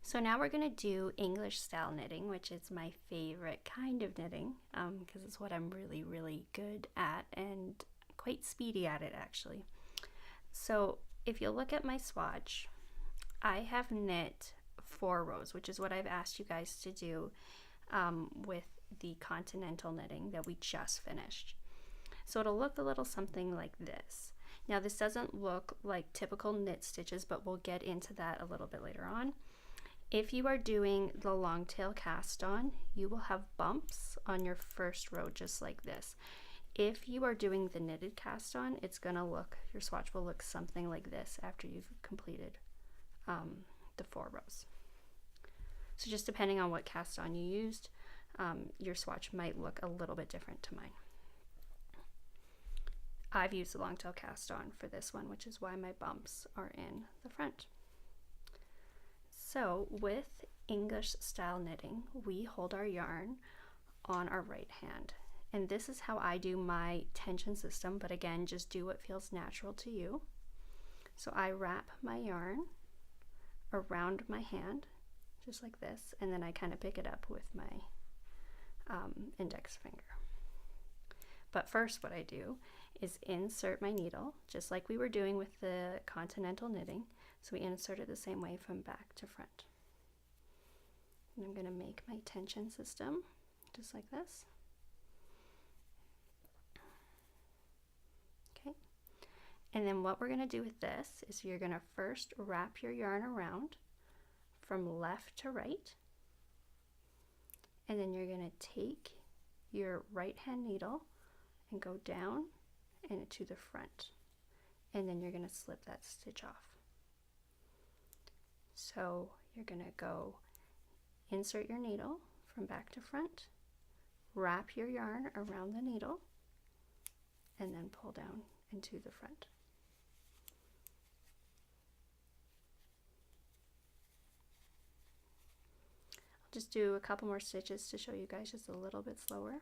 So now we're going to do English style knitting, which is my favorite kind of knitting because it's what I'm really good at and quite speedy at it actually. So if you look at my swatch, I have knit 4 rows, which is what I've asked you guys to do with the continental knitting that we just finished. So it'll look a little something like this. Now this doesn't look like typical knit stitches, but we'll get into that a little bit later on. If you are doing the long tail cast on, you will have bumps on your first row just like this. If you are doing the knitted cast on, it's gonna look, your swatch will look something like this after you've completed the 4 rows. So just depending on what cast on you used, your swatch might look a little bit different to mine. I've used the long tail cast on for this one, which is why my bumps are in the front. So with English style knitting, we hold our yarn on our right hand. And this is how I do my tension system, but again, just do what feels natural to you. So I wrap my yarn around my hand, just like this, and then I kind of pick it up with my index finger. But first what I do is insert my needle, just like we were doing with the continental knitting. So we insert it the same way from back to front. And I'm going to make my tension system just like this. Okay. And then what we're going to do with this is you're going to first wrap your yarn around from left to right. And then you're going to take your right hand needle and go down and to the front. And then you're going to slip that stitch off. So you're going to go insert your needle from back to front, wrap your yarn around the needle, and then pull down into the front. I'll just do a couple more stitches to show you guys just a little bit slower.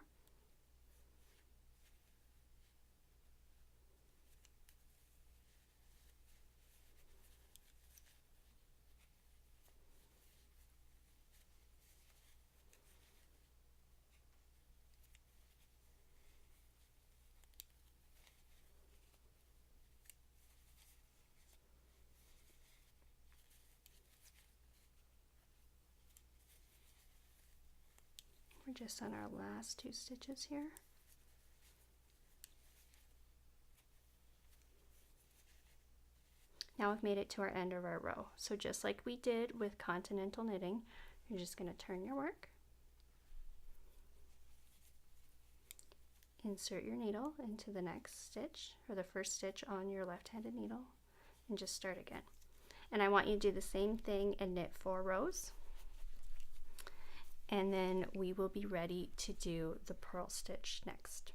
We're just on our last 2 stitches here. Now we've made it to our end of our row. So just like we did with continental knitting, you're just going to turn your work, insert your needle into the next stitch, or the first stitch on your left-handed needle, and just start again. And I want you to do the same thing and knit 4 rows. And then we will be ready to do the purl stitch next.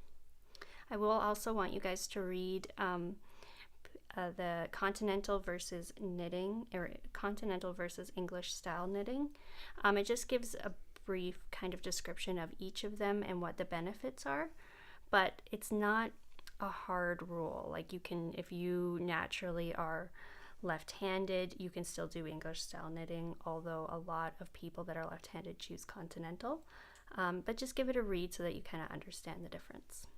I will also want you guys to read the continental versus knitting, or continental versus English style knitting. It just gives a brief kind of description of each of them and what the benefits are, but it's not a hard rule. Like you can, if you naturally are left-handed, you can still do English style knitting, although a lot of people that are left-handed choose continental. But just give it a read so that you kind of understand the difference.